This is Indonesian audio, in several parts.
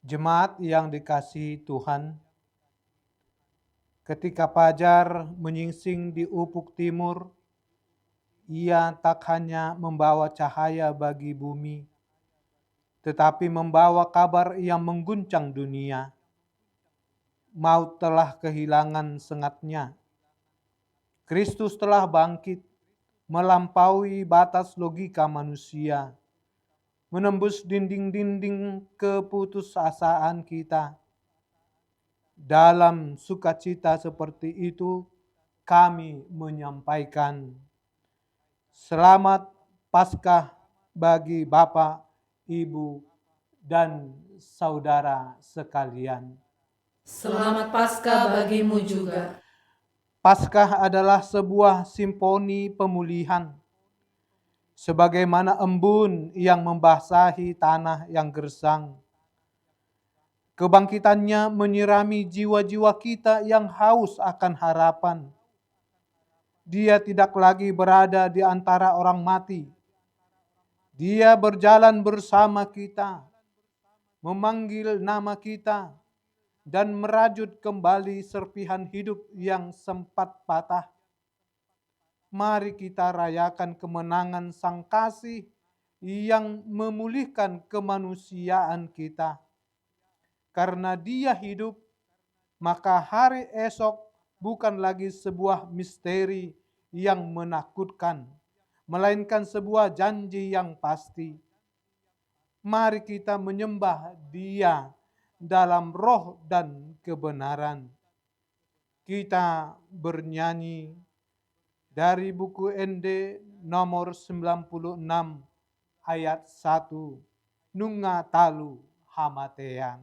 Jemaat yang dikasihi Tuhan, ketika fajar menyingsing di ufuk timur, ia tak hanya membawa cahaya bagi bumi, tetapi membawa kabar yang mengguncang dunia. Maut telah kehilangan sengatnya. Kristus telah bangkit, melampaui batas logika manusia, menembus dinding-dinding keputusasaan kita. Dalam sukacita seperti itu, kami menyampaikan selamat Paskah bagi Bapak, Ibu, dan saudara sekalian. Selamat Paskah bagimu juga. Paskah adalah sebuah simfoni pemulihan, sebagaimana embun yang membasahi tanah yang gersang. Kebangkitannya menyirami jiwa-jiwa kita yang haus akan harapan. Dia tidak lagi berada di antara orang mati. Dia berjalan bersama kita, memanggil nama kita, dan merajut kembali serpihan hidup yang sempat patah. Mari kita rayakan kemenangan Sang Kasih yang memulihkan kemanusiaan kita. Karena Dia hidup, maka hari esok bukan lagi sebuah misteri yang menakutkan, melainkan sebuah janji yang pasti. Mari kita menyembah Dia dalam roh dan kebenaran. Kita bernyanyi dari buku ND nomor 96 ayat 1, Nunga Talu Hamatean.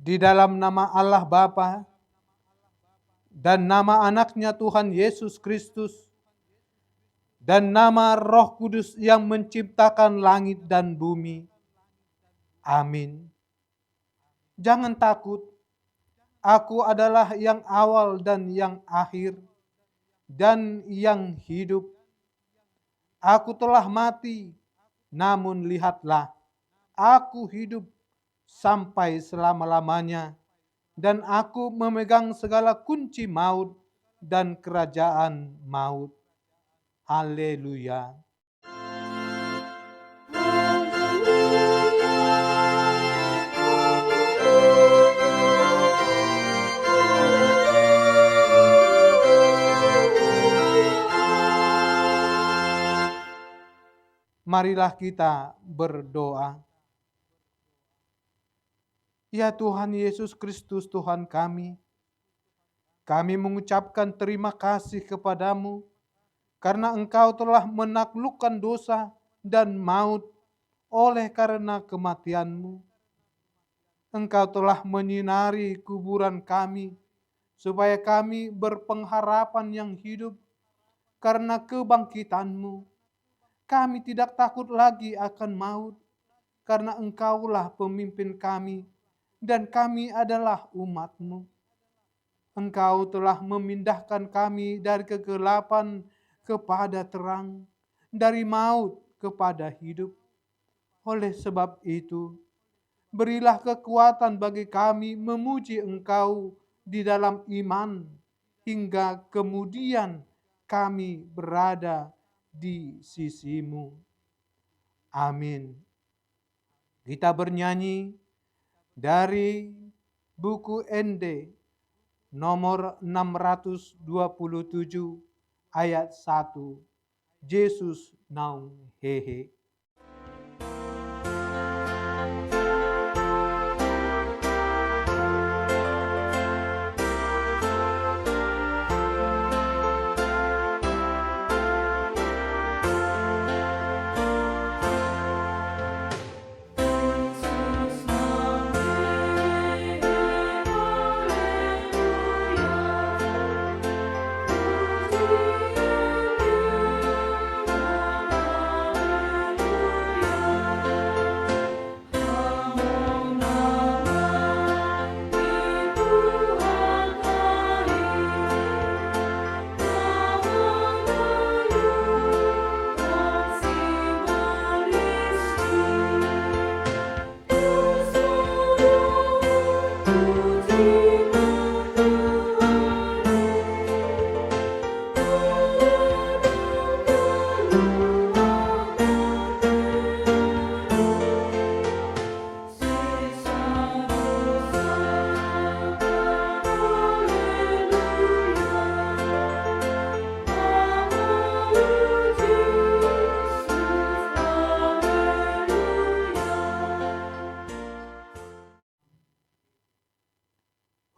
Di dalam nama Allah Bapa dan nama anaknya Tuhan Yesus Kristus dan nama Roh Kudus yang menciptakan langit dan bumi. Amin. Jangan takut, aku adalah yang awal dan yang akhir dan yang hidup. Aku telah mati, namun lihatlah, aku hidup sampai selama-lamanya, dan aku memegang segala kunci maut dan kerajaan maut. Haleluya. Marilah kita berdoa. Ya Tuhan Yesus Kristus Tuhan kami mengucapkan terima kasih kepadamu karena Engkau telah menaklukkan dosa dan maut oleh karena kematian-Mu. Engkau telah menyinari kuburan kami supaya kami berpengharapan yang hidup karena kebangkitan-Mu. Kami tidak takut lagi akan maut karena Engkaulah pemimpin kami dan kami adalah umat-Mu. Engkau telah memindahkan kami dari kegelapan kepada terang, dari maut kepada hidup. Oleh sebab itu, berilah kekuatan bagi kami memuji Engkau di dalam iman, hingga kemudian kami berada di sisi-Mu. Amin. Kita bernyanyi dari buku ND nomor 627 ayat 1. Yesus naung hehe.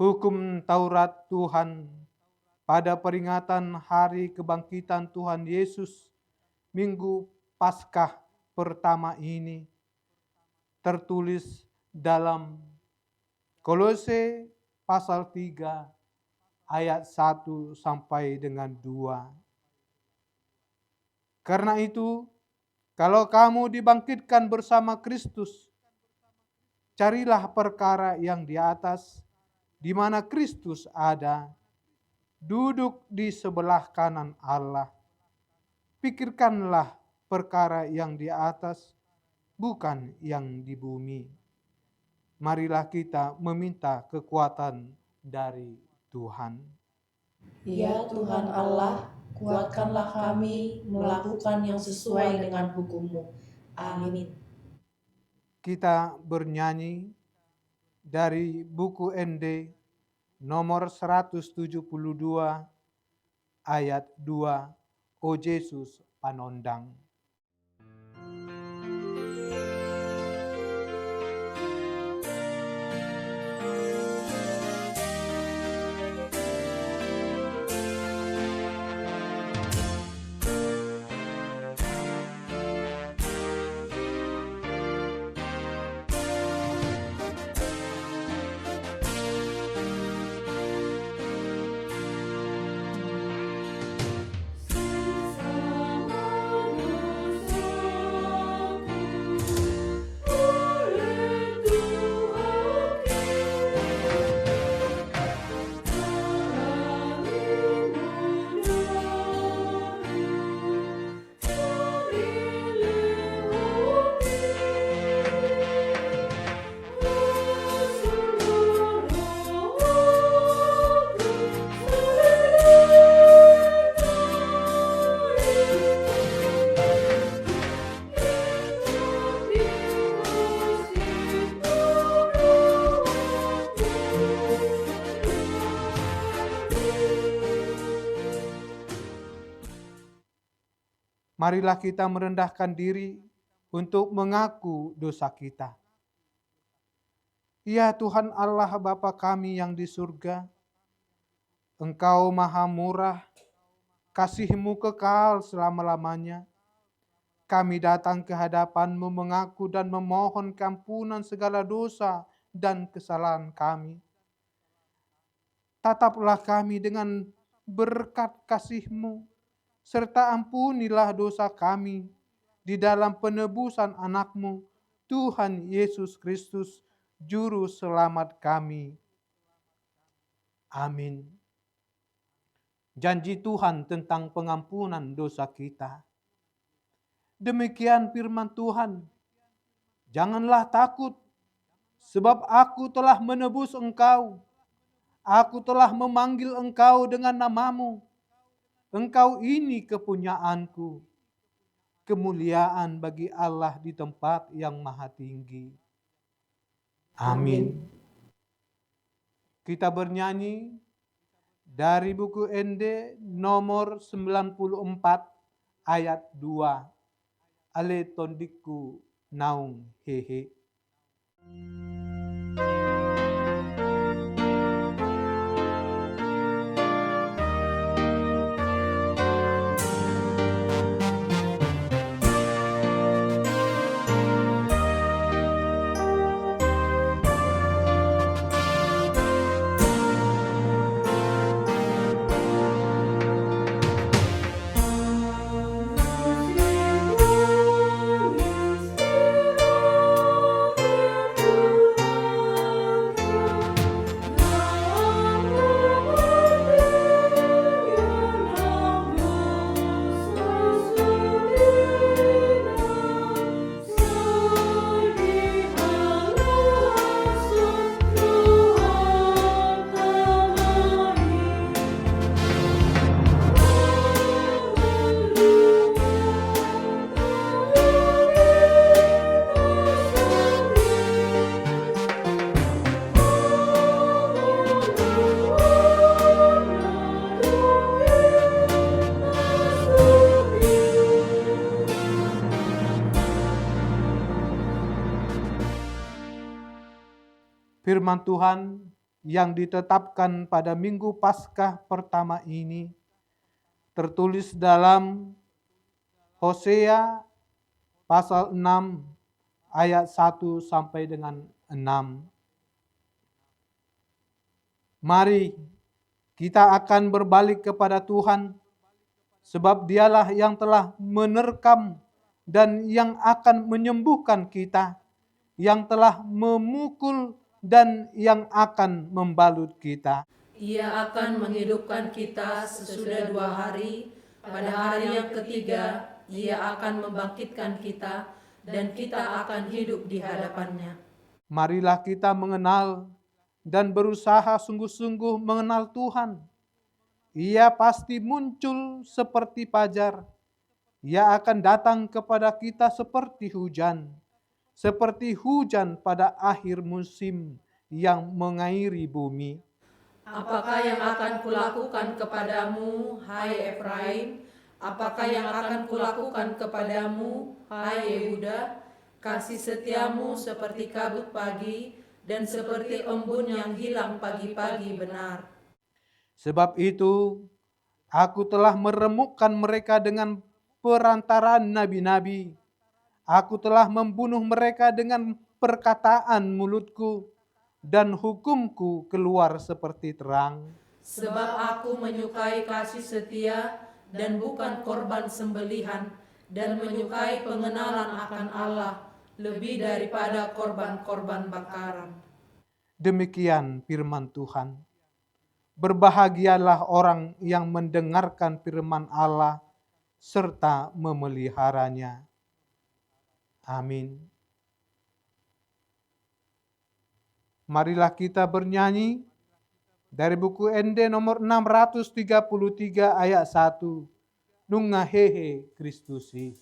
Hukum Taurat Tuhan pada peringatan hari kebangkitan Tuhan Yesus, Minggu Paskah pertama ini, tertulis dalam Kolose pasal 3 ayat 1 sampai dengan 2. Karena itu, kalau kamu dibangkitkan bersama Kristus, carilah perkara yang di atas, di mana Kristus ada, duduk di sebelah kanan Allah. Pikirkanlah perkara yang di atas, bukan yang di bumi. Marilah kita meminta kekuatan dari Tuhan. Ya Tuhan Allah, kuatkanlah kami melakukan yang sesuai dengan hukum-Mu. Amin. Kita bernyanyi dari buku ND nomor 172 ayat 2, O Yesus Panondang. Marilah kita merendahkan diri untuk mengaku dosa kita. Ya Tuhan Allah Bapa kami yang di surga, Engkau maha murah, kasih-Mu kekal selama-lamanya. Kami datang ke hadapan-Mu mengaku dan memohon keampunan segala dosa dan kesalahan kami. Tataplah kami dengan berkat kasih-Mu, serta ampunilah dosa kami di dalam penebusan anak-Mu, Tuhan Yesus Kristus, Juru Selamat kami. Amin. Janji Tuhan tentang pengampunan dosa kita. Demikian firman Tuhan, janganlah takut, sebab aku telah menebus engkau. Aku telah memanggil engkau dengan namamu. Engkau ini kepunyaanku, kemuliaan bagi Allah di tempat yang maha tinggi. Amin. Kita bernyanyi dari buku ND nomor 94 ayat 2. ale tondiku naung hehe. Firman Tuhan yang ditetapkan pada Minggu Paskah pertama ini tertulis dalam Hosea pasal 6 ayat 1 sampai dengan 6. Mari kita akan berbalik kepada Tuhan, sebab Dialah yang telah menerkam dan yang akan menyembuhkan kita, yang telah memukul dan yang akan membalut kita. Ia akan menghidupkan kita sesudah 2 hari, pada hari yang ketiga Ia akan membangkitkan kita, dan kita akan hidup di hadapannya. Marilah kita mengenal dan berusaha sungguh-sungguh mengenal Tuhan. Ia pasti muncul seperti fajar. Ia akan datang kepada kita seperti hujan pada akhir musim yang mengairi bumi. Apakah yang akan kulakukan kepadamu, hai Efraim? Apakah yang akan kulakukan kepadamu, hai Yehuda? Kasih setiamu seperti kabut pagi dan seperti embun yang hilang pagi-pagi benar. Sebab itu, aku telah meremukkan mereka dengan perantaraan nabi-nabi. Aku telah membunuh mereka dengan perkataan mulutku, dan hukumku keluar seperti terang. Sebab aku menyukai kasih setia dan bukan korban sembelihan, dan menyukai pengenalan akan Allah lebih daripada korban-korban bakaran. Demikian firman Tuhan. Berbahagialah orang yang mendengarkan firman Allah serta memeliharanya. Amin. Marilah kita bernyanyi dari buku ND nomor 633 ayat 1. Nunga hehe Kristusi.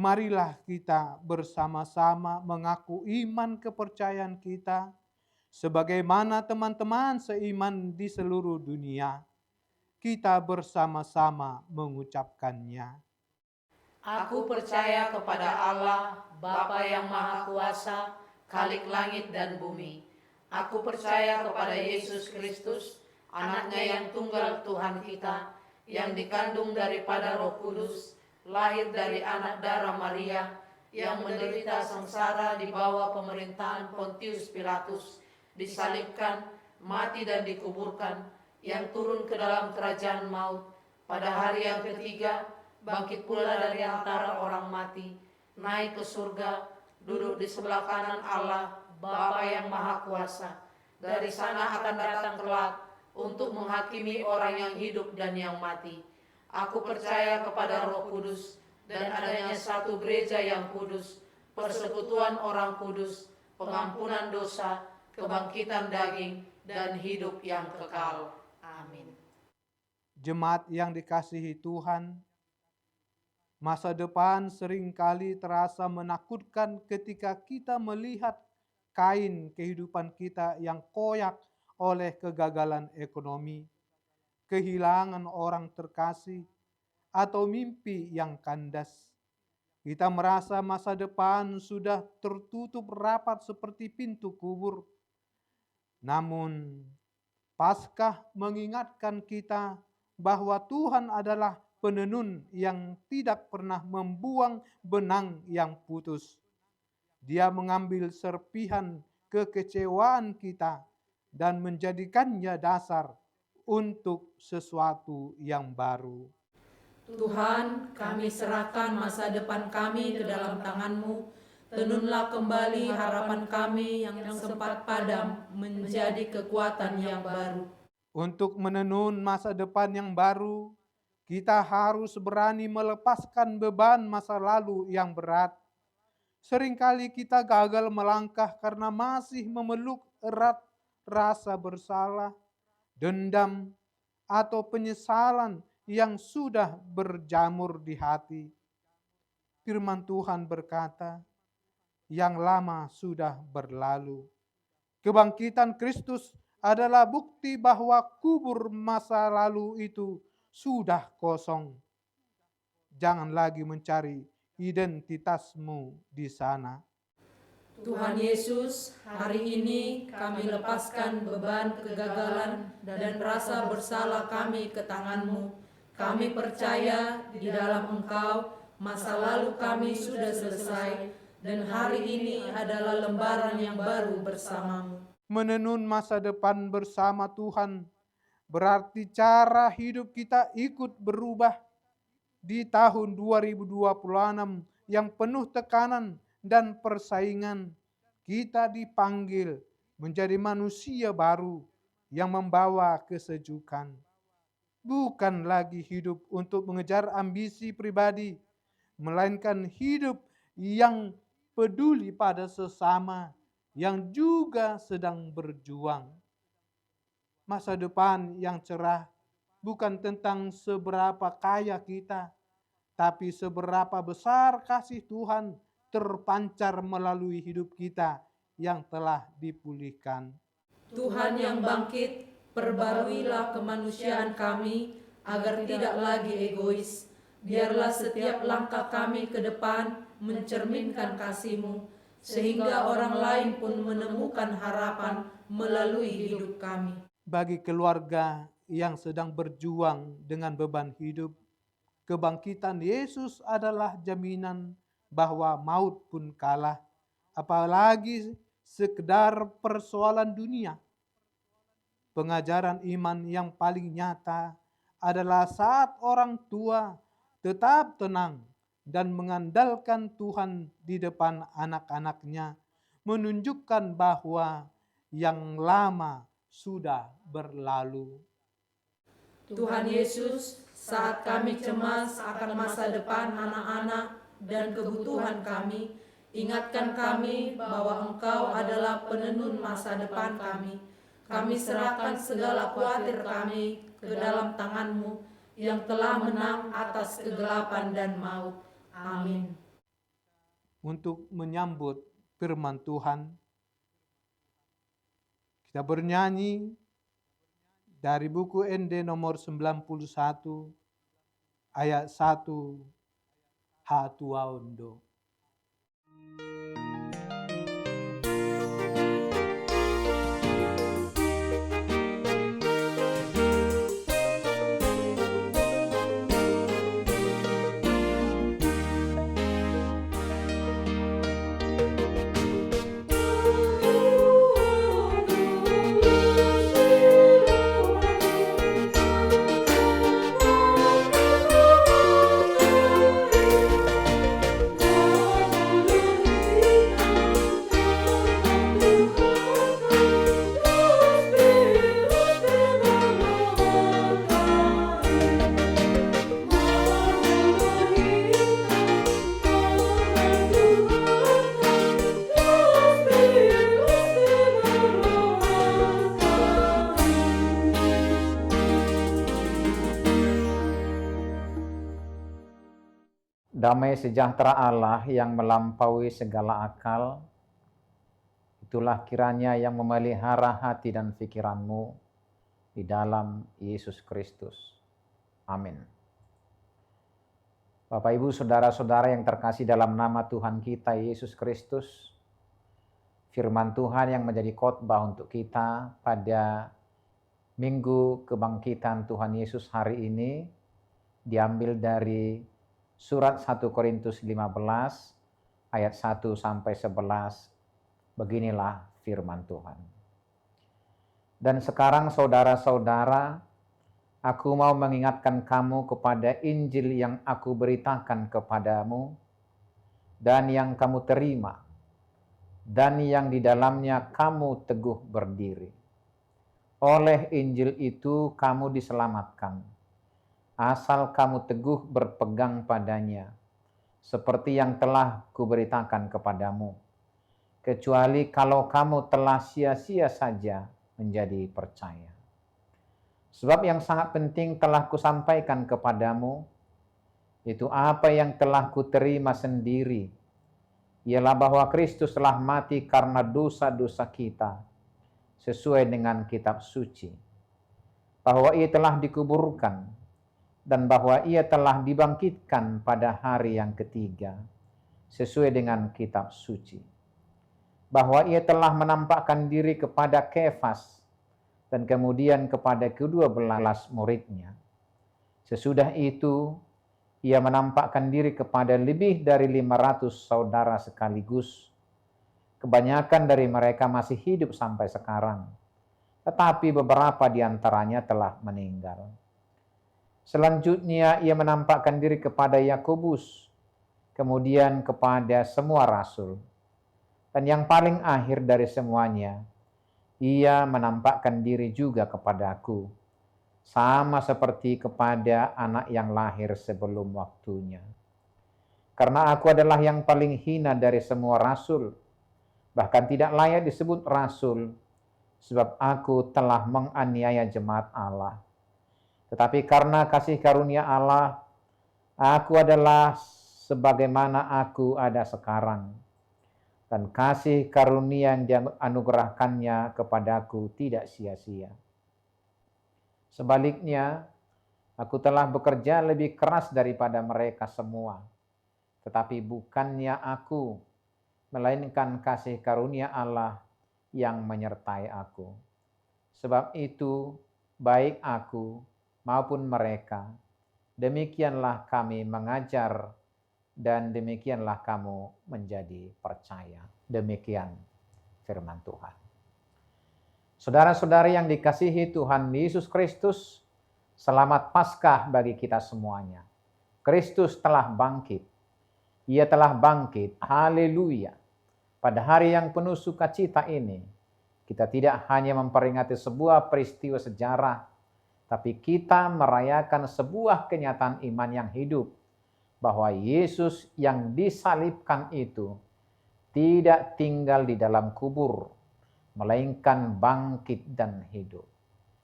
Marilah kita bersama-sama mengaku iman kepercayaan kita sebagaimana teman-teman seiman di seluruh dunia. Kita bersama-sama mengucapkannya. Aku percaya kepada Allah, Bapa yang Maha Kuasa, Khalik langit dan bumi. Aku percaya kepada Yesus Kristus, Anaknya yang tunggal Tuhan kita, yang dikandung daripada Roh Kudus, lahir dari anak darah Maria, yang menderita sengsara di bawah pemerintahan Pontius Pilatus, disalibkan, mati dan dikuburkan, yang turun ke dalam kerajaan maut, pada hari yang ketiga bangkit pula dari antara orang mati, naik ke surga, duduk di sebelah kanan Allah Bapa yang Maha Kuasa. Dari sana akan datang kelak untuk menghakimi orang yang hidup dan yang mati. Aku percaya kepada Roh Kudus dan adanya satu gereja yang kudus, persekutuan orang kudus, pengampunan dosa, kebangkitan daging, dan hidup yang kekal. Amin. Jemaat yang dikasihi Tuhan, masa depan seringkali terasa menakutkan ketika kita melihat kain kehidupan kita yang koyak oleh kegagalan ekonomi, kehilangan orang terkasih, atau mimpi yang kandas. Kita merasa masa depan sudah tertutup rapat seperti pintu kubur. Namun, Paskah mengingatkan kita bahwa Tuhan adalah penenun yang tidak pernah membuang benang yang putus. Dia mengambil serpihan kekecewaan kita dan menjadikannya dasar untuk sesuatu yang baru. Tuhan, kami serahkan masa depan kami ke dalam tangan-Mu. Tenunlah kembali harapan kami yang sempat padam menjadi kekuatan yang baru. Untuk menenun masa depan yang baru, kita harus berani melepaskan beban masa lalu yang berat. Seringkali kita gagal melangkah karena masih memeluk erat rasa bersalah, dendam, atau penyesalan yang sudah berjamur di hati. Firman Tuhan berkata, yang lama sudah berlalu. Kebangkitan Kristus adalah bukti bahwa kubur masa lalu itu sudah kosong. Jangan lagi mencari identitasmu di sana. Tuhan Yesus, hari ini kami lepaskan beban kegagalan dan rasa bersalah kami ke tangan-Mu. Kami percaya di dalam Engkau masa lalu kami sudah selesai dan hari ini adalah lembaran yang baru bersama-Mu. Menenun masa depan bersama Tuhan berarti cara hidup kita ikut berubah. Di tahun 2026 yang penuh tekanan dan persaingan, kita dipanggil menjadi manusia baru yang membawa kesejukan. Bukan lagi hidup untuk mengejar ambisi pribadi, melainkan hidup yang peduli pada sesama yang juga sedang berjuang. Masa depan yang cerah bukan tentang seberapa kaya kita, tapi seberapa besar kasih Tuhan terpancar melalui hidup kita yang telah dipulihkan. Tuhan yang bangkit, perbaruilah kemanusiaan kami agar tidak lagi egois. Biarlah setiap langkah kami ke depan mencerminkan kasih-Mu, sehingga orang lain pun menemukan harapan melalui hidup kami. Bagi keluarga yang sedang berjuang dengan beban hidup, kebangkitan Yesus adalah jaminan bahwa maut pun kalah, apalagi sekedar persoalan dunia. Pengajaran iman yang paling nyata adalah saat orang tua tetap tenang dan mengandalkan Tuhan di depan anak-anaknya, menunjukkan bahwa yang lama sudah berlalu. Tuhan Yesus, saat kami cemas akan masa depan anak-anak dan kebutuhan kami, ingatkan kami bahwa Engkau adalah penenun masa depan kami. Kami serahkan segala khawatir kami ke dalam tangan-Mu yang telah menang atas kegelapan dan maut. Amin. Untuk menyambut firman Tuhan, kita bernyanyi dari buku ND nomor 91 ayat 1 Hatuaundo. Damai sejahtera Allah yang melampaui segala akal, itulah kiranya yang memelihara hati dan pikiranmu di dalam Yesus Kristus. Amin. Bapak, Ibu, saudara-saudara yang terkasih dalam nama Tuhan kita Yesus Kristus, firman Tuhan yang menjadi khotbah untuk kita pada Minggu Kebangkitan Tuhan Yesus hari ini diambil dari surat 1 Korintus 15 ayat 1 sampai 11. Beginilah firman Tuhan. Dan sekarang saudara-saudara, aku mau mengingatkan kamu kepada Injil yang aku beritakan kepadamu dan yang kamu terima dan yang di dalamnya kamu teguh berdiri. Oleh Injil itu kamu diselamatkan, asal kamu teguh berpegang padanya, seperti yang telah kuberitakan kepadamu, kecuali kalau kamu telah sia-sia saja menjadi percaya. Sebab yang sangat penting telah kusampaikan kepadamu, itu apa yang telah kuterima sendiri, ialah bahwa Kristus telah mati karena dosa-dosa kita, sesuai dengan kitab suci, bahwa ia telah dikuburkan, dan bahwa ia telah dibangkitkan pada hari yang ketiga, sesuai dengan kitab suci. Bahwa ia telah menampakkan diri kepada Kefas, dan kemudian kepada ke-12 muridnya. Sesudah itu, ia menampakkan diri kepada lebih dari 500 saudara sekaligus. Kebanyakan dari mereka masih hidup sampai sekarang, tetapi beberapa di antaranya telah meninggal. Selanjutnya ia menampakkan diri kepada Yakobus, kemudian kepada semua rasul. Dan yang paling akhir dari semuanya, ia menampakkan diri juga kepadaku, sama seperti kepada anak yang lahir sebelum waktunya. Karena aku adalah yang paling hina dari semua rasul, bahkan tidak layak disebut rasul, sebab aku telah menganiaya jemaat Allah. Tetapi karena kasih karunia Allah, aku adalah sebagaimana aku ada sekarang. Dan kasih karunia yang dianugerahkannya kepadaku tidak sia-sia. Sebaliknya, aku telah bekerja lebih keras daripada mereka semua. Tetapi bukannya aku, melainkan kasih karunia Allah yang menyertai aku. Sebab itu, baik aku maupun mereka, demikianlah kami mengajar dan demikianlah kamu menjadi percaya. Demikian firman Tuhan. Saudara-saudari yang dikasihi Tuhan Yesus Kristus, selamat Paskah bagi kita semuanya. Kristus telah bangkit. Ia telah bangkit. Haleluya. Pada hari yang penuh sukacita ini, kita tidak hanya memperingati sebuah peristiwa sejarah, tapi kita merayakan sebuah kenyataan iman yang hidup, bahwa Yesus yang disalibkan itu tidak tinggal di dalam kubur, melainkan bangkit dan hidup.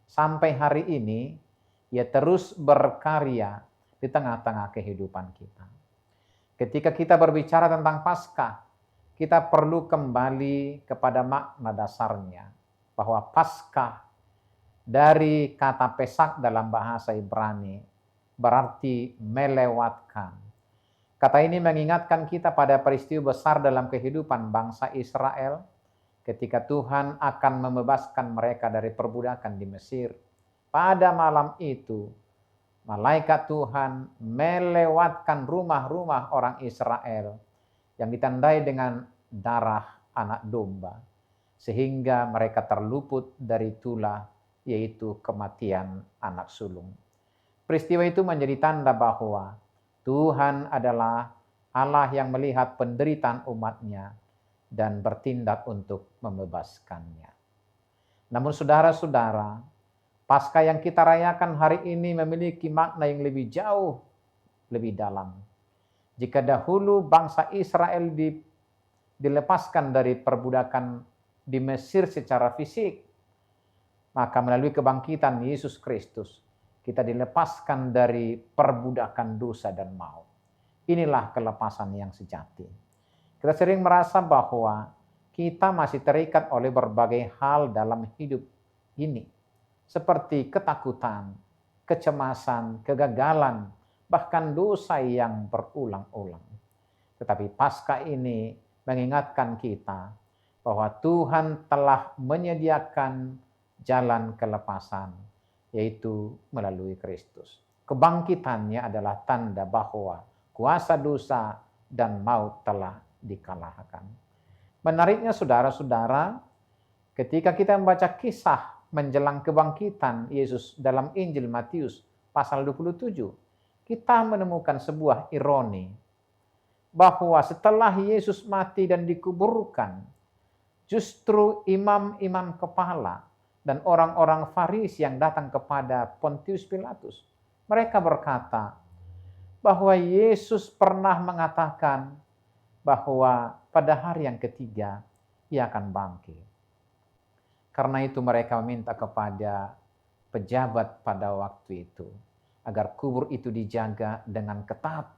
Sampai hari ini, ia terus berkarya di tengah-tengah kehidupan kita. Ketika kita berbicara tentang Paskah, kita perlu kembali kepada makna dasarnya, bahwa Paskah dari kata Pesak dalam bahasa Ibrani berarti melewatkan. Kata ini mengingatkan kita pada peristiwa besar dalam kehidupan bangsa Israel ketika Tuhan akan membebaskan mereka dari perbudakan di Mesir. Pada malam itu, malaikat Tuhan melewatkan rumah-rumah orang Israel yang ditandai dengan darah anak domba, sehingga mereka terluput dari tulah, yaitu kematian anak sulung. Peristiwa itu menjadi tanda bahwa Tuhan adalah Allah yang melihat penderitaan umatnya dan bertindak untuk membebaskannya. Namun saudara-saudara, Paskah yang kita rayakan hari ini memiliki makna yang lebih jauh, lebih dalam. Jika dahulu bangsa Israel dilepaskan dari perbudakan di Mesir secara fisik, maka melalui kebangkitan Yesus Kristus, kita dilepaskan dari perbudakan dosa dan maut. Inilah kelepasan yang sejati. Kita sering merasa bahwa kita masih terikat oleh berbagai hal dalam hidup ini, seperti ketakutan, kecemasan, kegagalan, bahkan dosa yang berulang-ulang. Tetapi Paskah ini mengingatkan kita bahwa Tuhan telah menyediakan jalan kelepasan, yaitu melalui Kristus. Kebangkitannya adalah tanda bahwa kuasa dosa dan maut telah dikalahkan. Menariknya saudara-saudara, ketika kita membaca kisah menjelang kebangkitan Yesus dalam Injil Matius pasal 27, kita menemukan sebuah ironi bahwa setelah Yesus mati dan dikuburkan, justru imam-imam kepala dan orang-orang Farisi yang datang kepada Pontius Pilatus, mereka berkata bahwa Yesus pernah mengatakan bahwa pada hari yang ketiga ia akan bangkit. Karena itu mereka meminta kepada pejabat pada waktu itu agar kubur itu dijaga dengan ketat.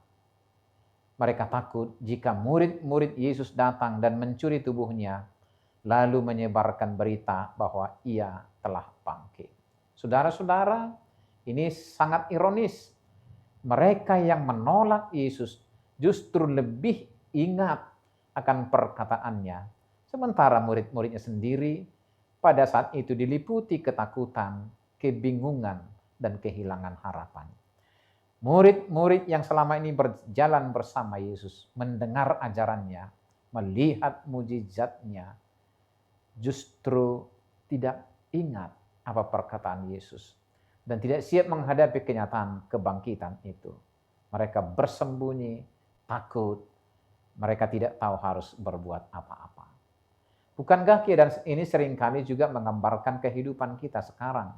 Mereka takut jika murid-murid Yesus datang dan mencuri tubuhnya, lalu menyebarkan berita bahwa ia telah bangkit. Saudara-saudara, ini sangat ironis. Mereka yang menolak Yesus justru lebih ingat akan perkataannya, sementara murid-muridnya sendiri pada saat itu diliputi ketakutan, kebingungan, dan kehilangan harapan. Murid-murid yang selama ini berjalan bersama Yesus, mendengar ajarannya, melihat mujizatnya, justru tidak ingat apa perkataan Yesus dan tidak siap menghadapi kenyataan kebangkitan itu. Mereka bersembunyi, takut, mereka tidak tahu harus berbuat apa-apa. Bukankah keadaan ini seringkali juga menggambarkan kehidupan kita sekarang?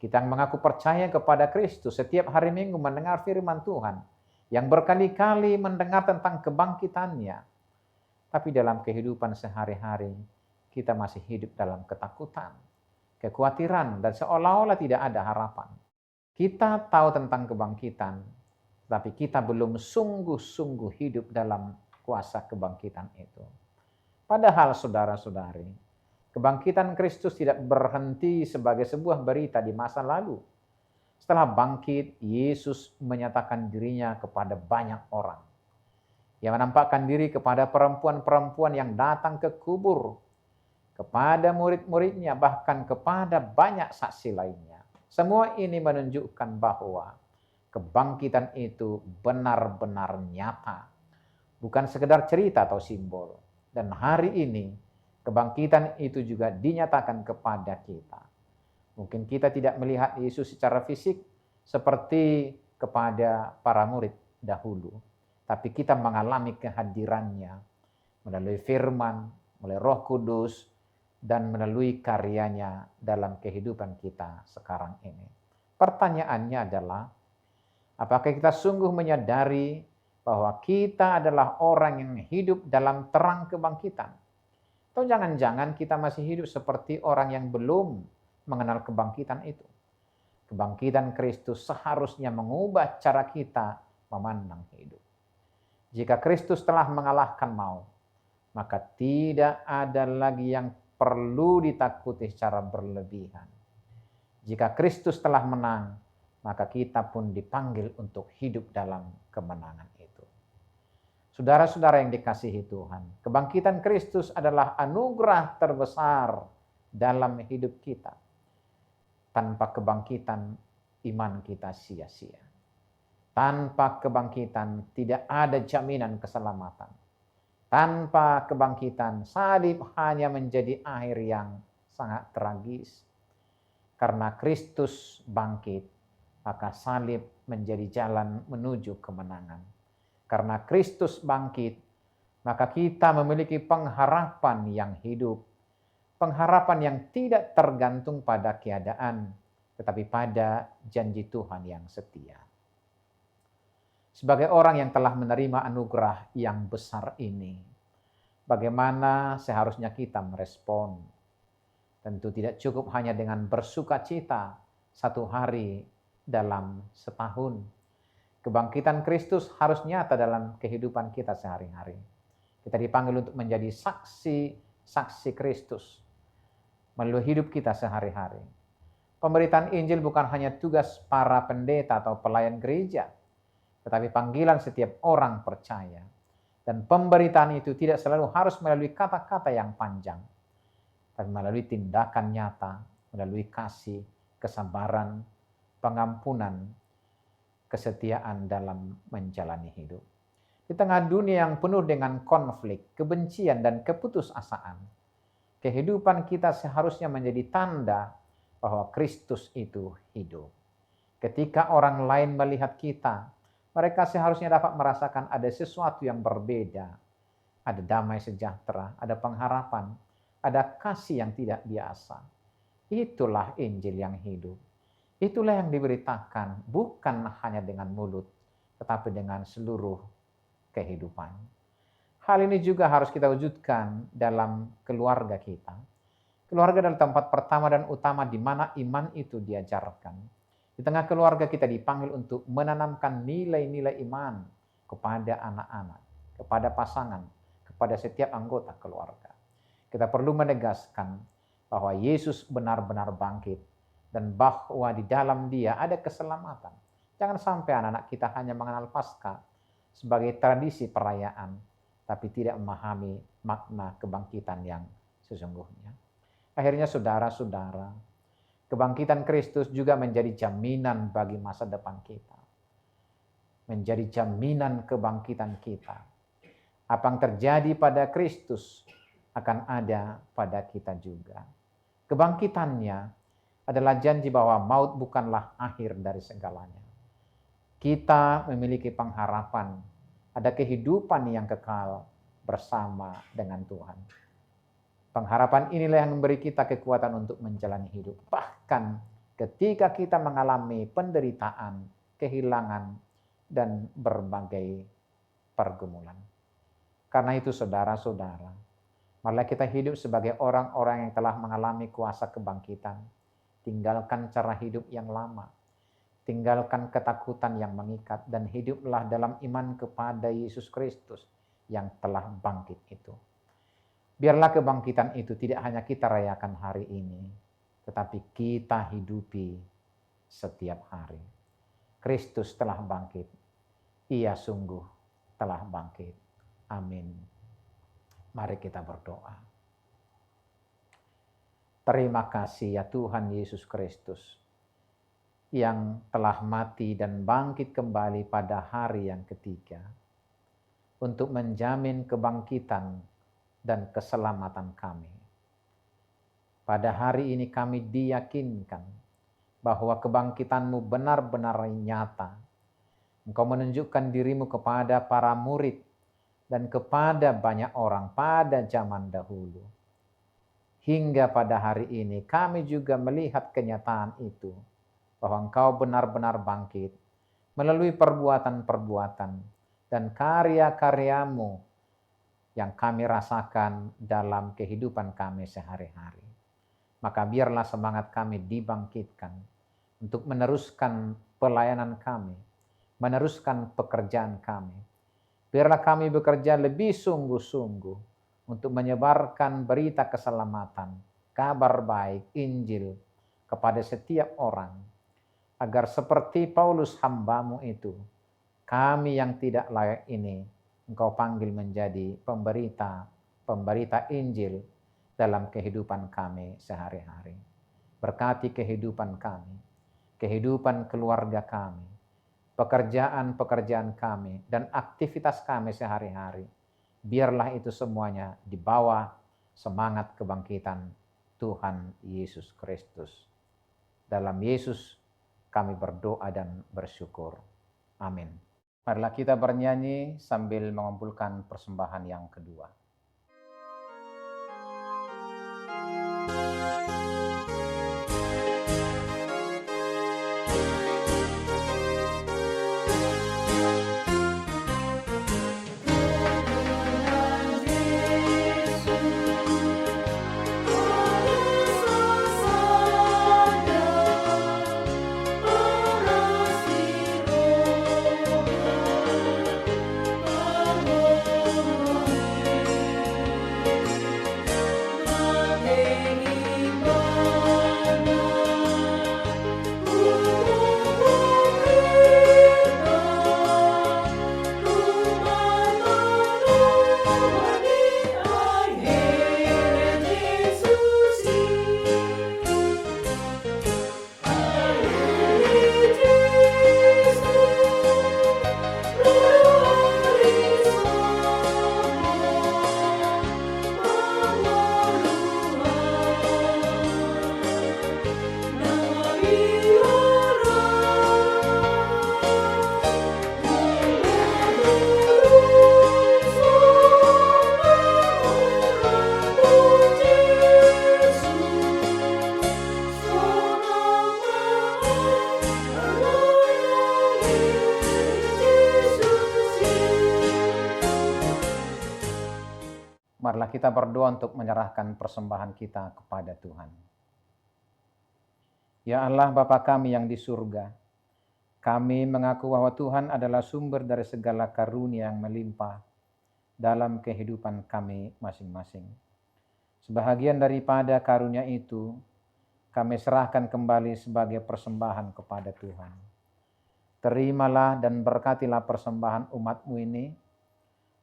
Kita yang mengaku percaya kepada Kristus setiap hari Minggu mendengar firman Tuhan, yang berkali-kali mendengar tentang kebangkitannya, tapi dalam kehidupan sehari-hari kita masih hidup dalam ketakutan, kekhawatiran, dan seolah-olah tidak ada harapan. Kita tahu tentang kebangkitan, tapi kita belum sungguh-sungguh hidup dalam kuasa kebangkitan itu. Padahal saudara-saudari, kebangkitan Kristus tidak berhenti sebagai sebuah berita di masa lalu. Setelah bangkit, Yesus menyatakan dirinya kepada banyak orang. Ia menampakkan diri kepada perempuan-perempuan yang datang ke kubur, kepada murid-muridnya, bahkan kepada banyak saksi lainnya. Semua ini menunjukkan bahwa kebangkitan itu benar-benar nyata, bukan sekedar cerita atau simbol. Dan hari ini, kebangkitan itu juga dinyatakan kepada kita. Mungkin kita tidak melihat Yesus secara fisik seperti kepada para murid dahulu, tapi kita mengalami kehadirannya melalui firman, melalui Roh Kudus, dan melalui karyanya dalam kehidupan kita sekarang ini. Pertanyaannya adalah, apakah kita sungguh menyadari bahwa kita adalah orang yang hidup dalam terang kebangkitan? Atau jangan-jangan kita masih hidup seperti orang yang belum mengenal kebangkitan itu? Kebangkitan Kristus seharusnya mengubah cara kita memandang hidup. Jika Kristus telah mengalahkan maut, maka tidak ada lagi yang perlu ditakuti secara berlebihan. Jika Kristus telah menang, maka kita pun dipanggil untuk hidup dalam kemenangan itu. Saudara-saudara yang dikasihi Tuhan, kebangkitan Kristus adalah anugerah terbesar dalam hidup kita. Tanpa kebangkitan, iman kita sia-sia. Tanpa kebangkitan, tidak ada jaminan keselamatan. Tanpa kebangkitan, salib hanya menjadi akhir yang sangat tragis. Karena Kristus bangkit, maka salib menjadi jalan menuju kemenangan. Karena Kristus bangkit, maka kita memiliki pengharapan yang hidup. Pengharapan yang tidak tergantung pada keadaan, tetapi pada janji Tuhan yang setia. Sebagai orang yang telah menerima anugerah yang besar ini, bagaimana seharusnya kita merespon? Tentu tidak cukup hanya dengan bersuka cita satu hari dalam setahun. Kebangkitan Kristus harus nyata dalam kehidupan kita sehari-hari. Kita dipanggil untuk menjadi saksi Kristus melalui hidup kita sehari-hari. Pemberitaan Injil bukan hanya tugas para pendeta atau pelayan gereja, tetapi panggilan setiap orang percaya. Dan pemberitaan itu tidak selalu harus melalui kata-kata yang panjang, tapi melalui tindakan nyata, melalui kasih, kesabaran, pengampunan, kesetiaan dalam menjalani hidup. Di tengah dunia yang penuh dengan konflik, kebencian, dan keputusasaan, kehidupan kita seharusnya menjadi tanda bahwa Kristus itu hidup. Ketika orang lain melihat kita, mereka seharusnya dapat merasakan ada sesuatu yang berbeda. Ada damai sejahtera, ada pengharapan, ada kasih yang tidak biasa. Itulah Injil yang hidup. Itulah yang diberitakan bukan hanya dengan mulut, tetapi dengan seluruh kehidupan. Hal ini juga harus kita wujudkan dalam keluarga kita. Keluarga adalah tempat pertama dan utama di mana iman itu diajarkan. Di tengah keluarga kita dipanggil untuk menanamkan nilai-nilai iman kepada anak-anak, kepada pasangan, kepada setiap anggota keluarga. Kita perlu menegaskan bahwa Yesus benar-benar bangkit dan bahwa di dalam Dia ada keselamatan. Jangan sampai anak-anak kita hanya mengenal Paskah sebagai tradisi perayaan, tapi tidak memahami makna kebangkitan yang sesungguhnya. Akhirnya saudara-saudara, kebangkitan Kristus juga menjadi jaminan bagi masa depan kita. Menjadi jaminan kebangkitan kita. Apa yang terjadi pada Kristus akan ada pada kita juga. Kebangkitannya adalah janji bahwa maut bukanlah akhir dari segalanya. Kita memiliki pengharapan, ada kehidupan yang kekal bersama dengan Tuhan. Pengharapan inilah yang memberi kita kekuatan untuk menjalani hidup. Bahkan ketika kita mengalami penderitaan, kehilangan, dan berbagai pergumulan. Karena itu saudara-saudara, marilah kita hidup sebagai orang-orang yang telah mengalami kuasa kebangkitan. Tinggalkan cara hidup yang lama. Tinggalkan ketakutan yang mengikat. Dan hiduplah dalam iman kepada Yesus Kristus yang telah bangkit itu. Biarlah kebangkitan itu tidak hanya kita rayakan hari ini, tetapi kita hidupi setiap hari. Kristus telah bangkit. Ia sungguh telah bangkit. Amin. Mari kita berdoa. Terima kasih ya Tuhan Yesus Kristus yang telah mati dan bangkit kembali pada hari yang ketiga untuk menjamin kebangkitan dan keselamatan kami. Pada hari ini kami diyakinkan bahwa kebangkitan-Mu benar-benar nyata. Engkau menunjukkan diri-Mu kepada para murid dan kepada banyak orang pada zaman dahulu. Hingga pada hari ini kami juga melihat kenyataan itu, bahwa Engkau benar-benar bangkit melalui perbuatan-perbuatan dan karya-karya-Mu yang kami rasakan dalam kehidupan kami sehari-hari. Maka biarlah semangat kami dibangkitkan untuk meneruskan pelayanan kami, meneruskan pekerjaan kami. Biarlah kami bekerja lebih sungguh-sungguh untuk menyebarkan berita keselamatan, kabar baik, Injil kepada setiap orang. Agar seperti Paulus hamba-Mu itu, kami yang tidak layak ini, Engkau panggil menjadi pemberita Injil dalam kehidupan kami sehari-hari. Berkati kehidupan kami, kehidupan keluarga kami, pekerjaan-pekerjaan kami, dan aktivitas kami sehari-hari. Biarlah itu semuanya di bawah semangat kebangkitan Tuhan Yesus Kristus. Dalam Yesus kami berdoa dan bersyukur. Amin. Marilah kita bernyanyi sambil mengumpulkan persembahan yang kedua. Roh Marilah kita berdoa untuk menyerahkan persembahan kita kepada Tuhan. Ya Allah Bapa kami yang di surga, kami mengaku bahwa Tuhan adalah sumber dari segala karunia yang melimpah dalam kehidupan kami masing-masing. Sebahagian daripada karunia itu, kami serahkan kembali sebagai persembahan kepada Tuhan. Terimalah dan berkatilah persembahan umat-Mu ini,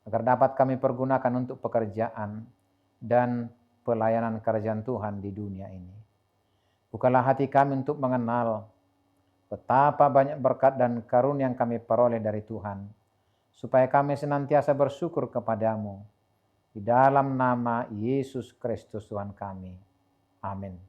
agar dapat kami pergunakan untuk pekerjaan dan pelayanan kerajaan Tuhan di dunia ini. Bukalah hati kami untuk mengenal betapa banyak berkat dan karunia yang kami peroleh dari Tuhan, supaya kami senantiasa bersyukur kepadamu. Di dalam nama Yesus Kristus Tuhan kami. Amin.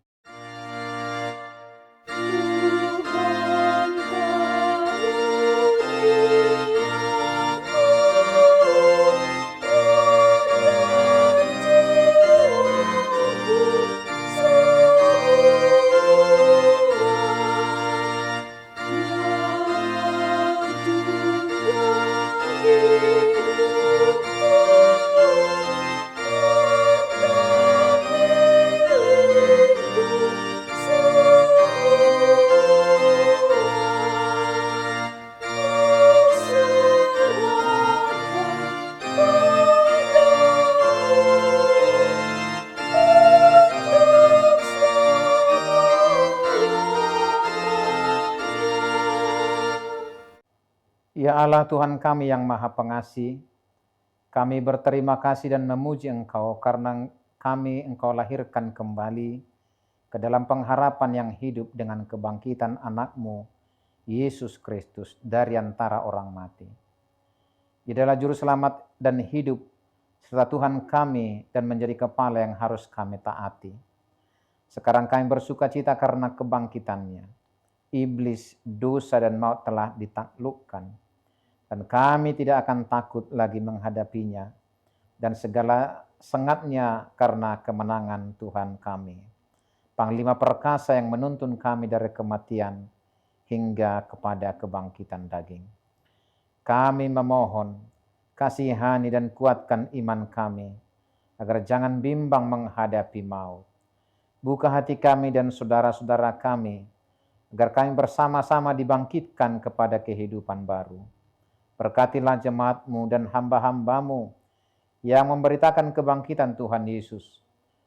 Ya Allah Tuhan kami yang Maha Pengasih, kami berterima kasih dan memuji Engkau karena kami Engkau lahirkan kembali ke dalam pengharapan yang hidup dengan kebangkitan anak-Mu, Yesus Kristus, dari antara orang mati. Dia adalah juru selamat dan hidup serta Tuhan kami dan menjadi kepala yang harus kami taati. Sekarang kami bersuka cita karena kebangkitannya. Iblis, dosa dan maut telah ditaklukkan. Dan kami tidak akan takut lagi menghadapinya dan segala sengatnya karena kemenangan Tuhan kami. Panglima perkasa yang menuntun kami dari kematian hingga kepada kebangkitan daging. Kami memohon, kasihani dan kuatkan iman kami, agar jangan bimbang menghadapi maut. Buka hati kami dan saudara-saudara kami, agar kami bersama-sama dibangkitkan kepada kehidupan baru. Berkatilah jemaat-Mu dan hamba-hamba-Mu yang memberitakan kebangkitan Tuhan Yesus,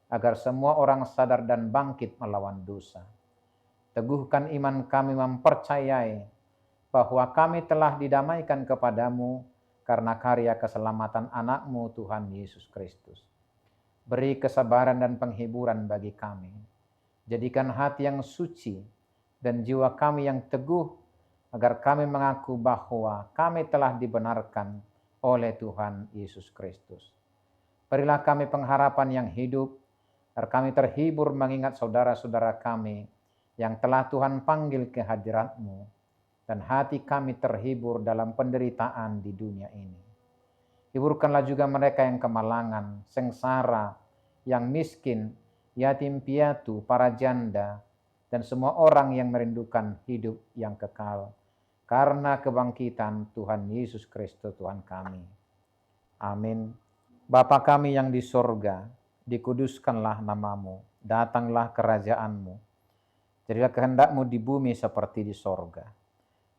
agar semua orang sadar dan bangkit melawan dosa. Teguhkan iman kami mempercayai bahwa kami telah didamaikan kepadamu karena karya keselamatan anak-Mu Tuhan Yesus Kristus. Beri kesabaran dan penghiburan bagi kami. Jadikan hati yang suci dan jiwa kami yang teguh, agar kami mengaku bahwa kami telah dibenarkan oleh Tuhan Yesus Kristus. Berilah kami pengharapan yang hidup, agar kami terhibur mengingat saudara-saudara kami yang telah Tuhan panggil ke hadirat-Mu, dan hati kami terhibur dalam penderitaan di dunia ini. Hiburkanlah juga mereka yang kemalangan, sengsara, yang miskin, yatim piatu, para janda, dan semua orang yang merindukan hidup yang kekal, karena kebangkitan Tuhan Yesus Kristus Tuhan kami. Amin. Bapa kami yang di sorga, dikuduskanlah nama-Mu, datanglah kerajaan-Mu. Jadilah kehendak-Mu di bumi seperti di sorga.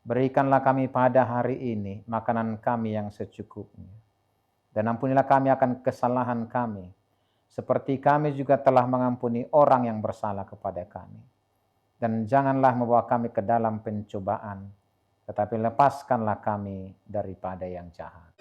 Berikanlah kami pada hari ini makanan kami yang secukupnya. Dan ampunilah kami akan kesalahan kami, seperti kami juga telah mengampuni orang yang bersalah kepada kami. Dan janganlah membawa kami ke dalam pencobaan, tetapi lepaskanlah kami daripada yang jahat.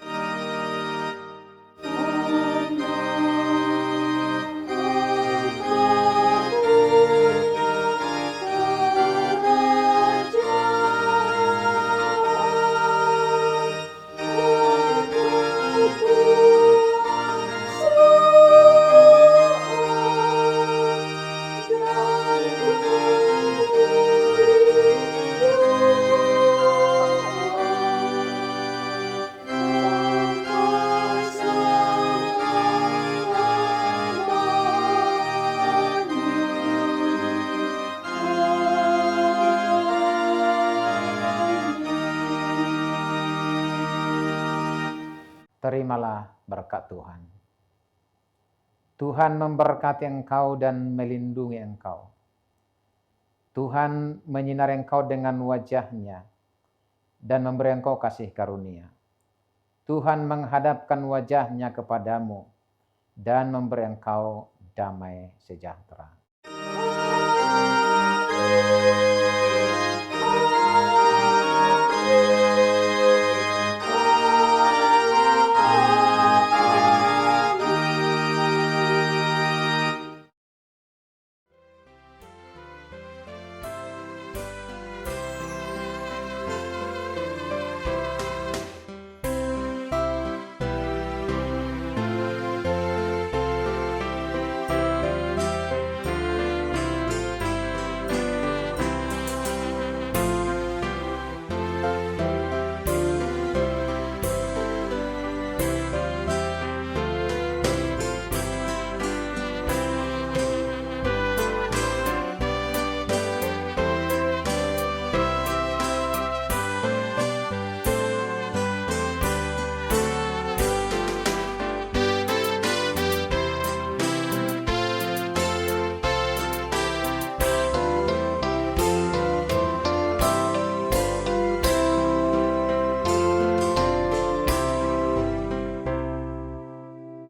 Terimalah berkat Tuhan. Tuhan memberkati engkau dan melindungi engkau. Tuhan menyinari engkau dengan wajah-Nya dan memberi engkau kasih karunia. Tuhan menghadapkan wajah-Nya kepadamu dan memberi engkau damai sejahtera.